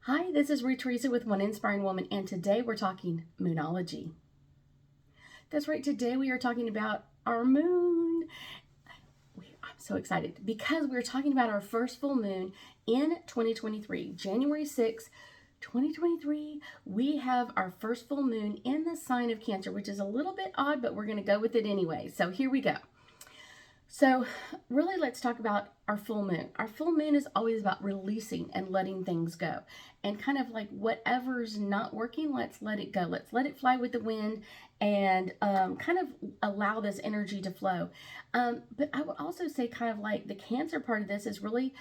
Hi, this is Theresa with One Inspiring Woman, and today we're talking Moonology. That's right, today we are talking about our moon. I'm so excited because we're talking about our first full moon in 2023, January 6th, 2023. We have our first full moon in the sign of Cancer, which is a little bit odd, but we're going to go with it anyway. So here we go. So, really, let's talk about our full moon. Our full moon is always about releasing and letting things go. And kind of like whatever's not working, let's let it go. Let's let it fly with the wind and kind of allow this energy to flow. But I would also say, kind of like the Cancer part of this is really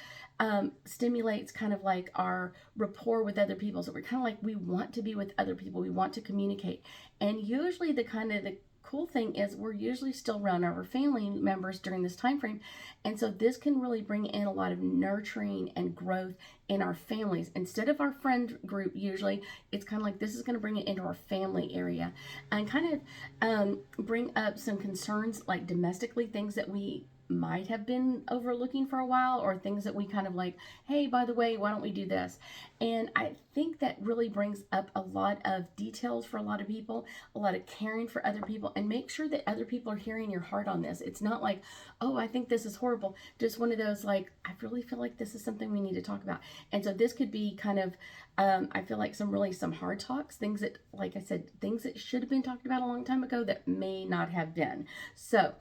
stimulates kind of like our rapport with other people. So, we're kind of like we want to be with other people, we want to communicate. And usually, the cool thing is we're usually still around our family members during this time frame, and so this can really bring in a lot of nurturing and growth in our families instead of our friend group. Usually it's kind of like this is going to bring it into our family area and kind of bring up some concerns like domestically, things that we might have been overlooking for a while, or things that we kind of like, hey, by the way, why don't we do this? And I think that really brings up a lot of details for a lot of people, a lot of caring for other people, and make sure that other people are hearing your heart on this. It's not like, oh, I think this is horrible. Just one of those like, I really feel like this is something we need to talk about. And so this could be kind of I feel like some hard talks, things that, like I said, things that should have been talked about a long time ago that may not have been. So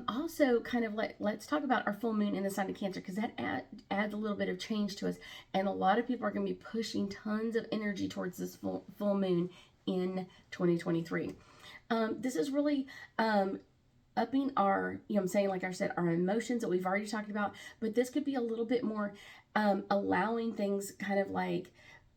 also, kind of let's talk about our full moon in the sign of Cancer, because that adds a little bit of change to us, and a lot of people are going to be pushing tons of energy towards this full moon in 2023. This is really upping our, I'm saying, like I said, our emotions that we've already talked about, but this could be a little bit more allowing things kind of like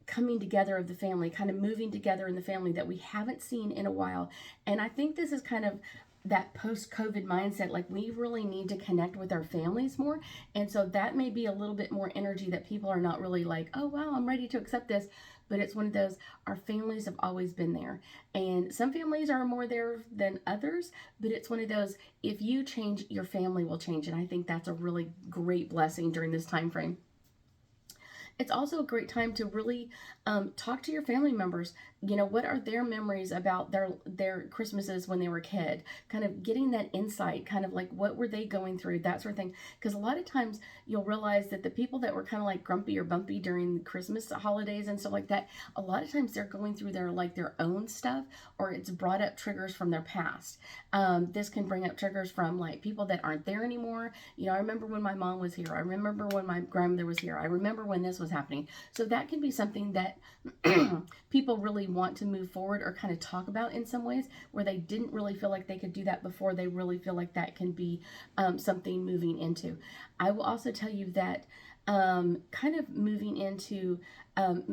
coming together of the family, kind of moving together in the family that we haven't seen in a while. And I think this is kind of that post-COVID mindset, like we really need to connect with our families more. And so that may be a little bit more energy that people are not really like, oh wow, I'm ready to accept this. But it's one of those, our families have always been there. And some families are more there than others, but it's one of those, if you change, your family will change. And I think that's a really great blessing during this time frame. It's also a great time to really talk to your family members. What are their memories about their Christmases when they were a kid? Kind of getting that insight, kind of like what were they going through, that sort of thing. Because a lot of times you'll realize that the people that were kind of like grumpy or bumpy during Christmas holidays and stuff like that, a lot of times they're going through their own stuff, or it's brought up triggers from their past. This can bring up triggers from like people that aren't there anymore. I remember when my mom was here. I remember when my grandmother was here. I remember when this was happening. So that can be something that people really want to move forward or kind of talk about in some ways, where they didn't really feel like they could do that before. They really feel like that can be something moving into. I will also tell you that kind of moving into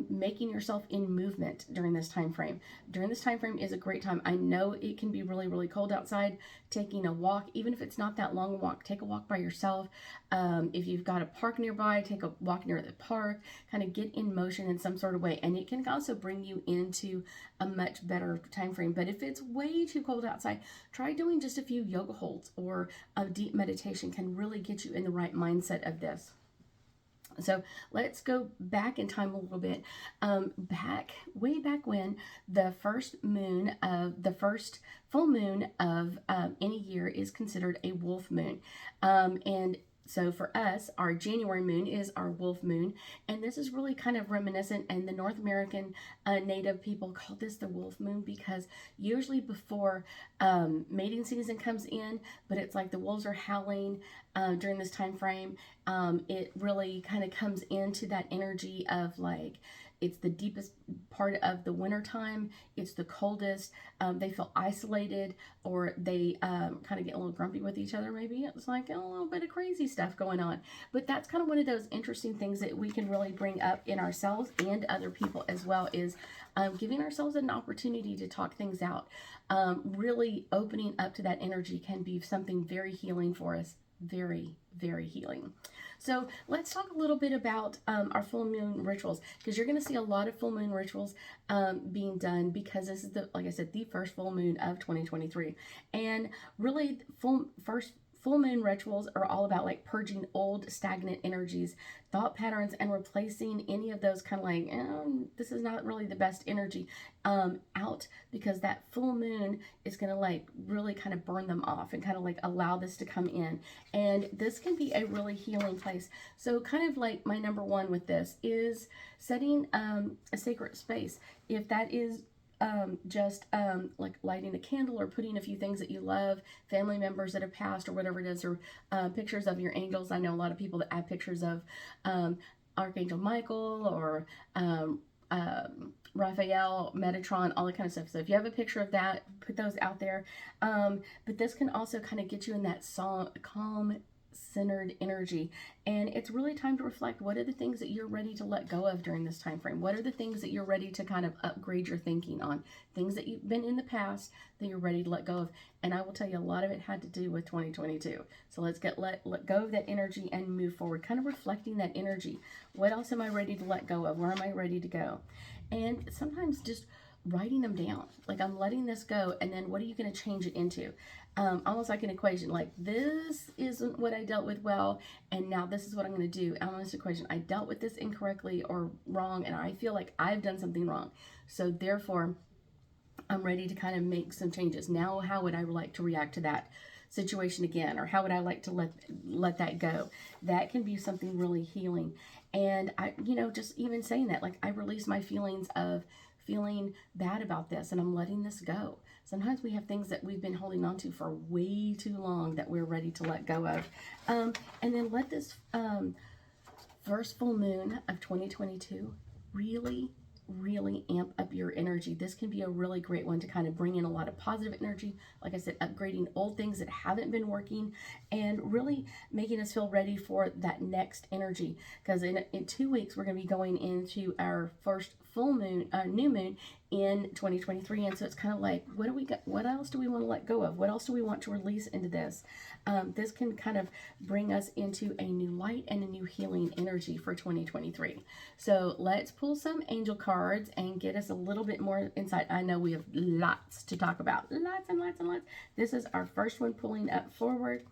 making yourself in movement during this time frame. During this time frame is a great time. I know it can be really, really cold outside. Taking a walk, even if it's not that long a walk, take a walk by yourself. If you've got a park nearby, take a walk near the park. Kind of get in motion in some sort of way, and it can also bring you into a much better time frame. But if it's way too cold outside, try doing just a few yoga holds or a deep meditation. Can really get you in the right mindset of this. So let's go back in time a little bit. Way back when the first full moon of any year is considered a wolf moon. And so for us, our January moon is our wolf moon, and this is really kind of reminiscent. And the North American Native people call this the wolf moon because usually before mating season comes in, but it's like the wolves are howling during this time frame. It really kind of comes into that energy of like, it's the deepest part of the winter time. It's the coldest. They feel isolated, or they kind of get a little grumpy with each other. Maybe it's like a little bit of crazy stuff going on. But that's kind of one of those interesting things that we can really bring up in ourselves and other people as well, is giving ourselves an opportunity to talk things out. Really opening up to that energy can be something very healing for us. Very, very healing. So let's talk a little bit about our full moon rituals, because you're going to see a lot of full moon rituals being done, because this is like I said, the first full moon of 2023. And really full moon rituals are all about like purging old stagnant energies thought patterns and replacing any of those kind of like, this is not really the best energy out, because that full moon is going to like really kind of burn them off and kind of like allow this to come in. And this can be a really healing place. So kind of like my number one with this is setting a sacred space. If that is just like lighting a candle or putting a few things that you love, family members that have passed or whatever it is, or pictures of your angels. I know a lot of people that have pictures of Archangel Michael or Raphael, Metatron, all that kind of stuff. So if you have a picture of that, put those out there. But this can also kind of get you in that calm, centered energy. And it's really time to reflect. What are the things that you're ready to let go of during this time frame? What are the things that you're ready to kind of upgrade your thinking on? Things that you've been in the past that you're ready to let go of. And I will tell you, a lot of it had to do with 2022. So let's let go of that energy and move forward, kind of reflecting that energy. What else am I ready to let go of? Where am I ready to go? And sometimes just writing them down, like, I'm letting this go, and then what are you going to change it into? Almost like an equation, like, this isn't what I dealt with well, and now this is what I'm going to do. On this equation, I dealt with this incorrectly or wrong, and I feel like I've done something wrong, so therefore I'm ready to kind of make some changes. Now how would I like to react to that situation again, or how would I like to let that go? That can be something really healing. And I, just even saying that, like, I release my feelings of feeling bad about this, and I'm letting this go. Sometimes we have things that we've been holding on to for way too long that we're ready to let go of. And then let this first full moon of 2022 really amp up your energy. This can be a really great one to kind of bring in a lot of positive energy. Like I said, upgrading old things that haven't been working and really making us feel ready for that next energy. Because in 2 weeks, we're going to be going into our first full moon, new moon in 2023. And so it's kind of like, what do we got? What else do we want to let go of? What else do we want to release into this? This can kind of bring us into a new light and a new healing energy for 2023. So let's pull some angel cards and get us a little bit more insight. I know we have lots to talk about, lots and lots and lots. This is our first one pulling up forward.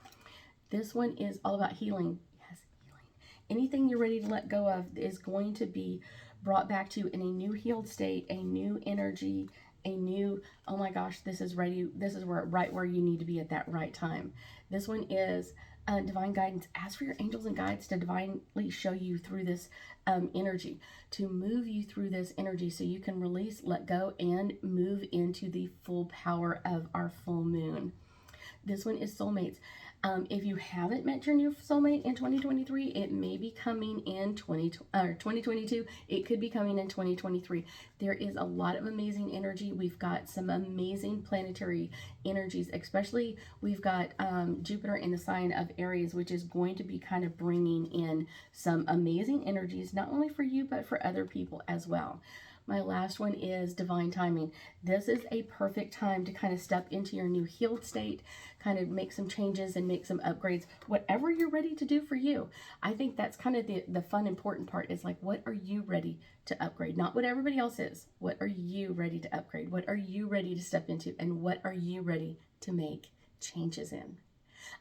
This one is all about healing. Yes, healing. Anything you're ready to let go of is going to be brought back to you in a new healed state, a new energy, a new, oh my gosh, this is ready. This is right where you need to be at that right time. This one is divine guidance. Ask for your angels and guides to divinely show you through this energy, to move you through this energy so you can release, let go, and move into the full power of our full moon. This one is soulmates. If you haven't met your new soulmate in 2023, it may be coming in 2022. It could be coming in 2023. There is a lot of amazing energy. We've got some amazing planetary energies, especially we've got Jupiter in the sign of Aries, which is going to be kind of bringing in some amazing energies, not only for you, but for other people as well. My last one is divine timing. This is a perfect time to kind of step into your new healed state, kind of make some changes and make some upgrades, whatever you're ready to do for you. I think that's kind of the fun, important part is like, what are you ready to upgrade? Not what everybody else is. What are you ready to upgrade? What are you ready to step into? And what are you ready to make changes in?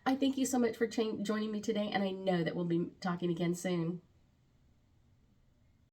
I thank you so much for joining me today, and I know that we'll be talking again soon.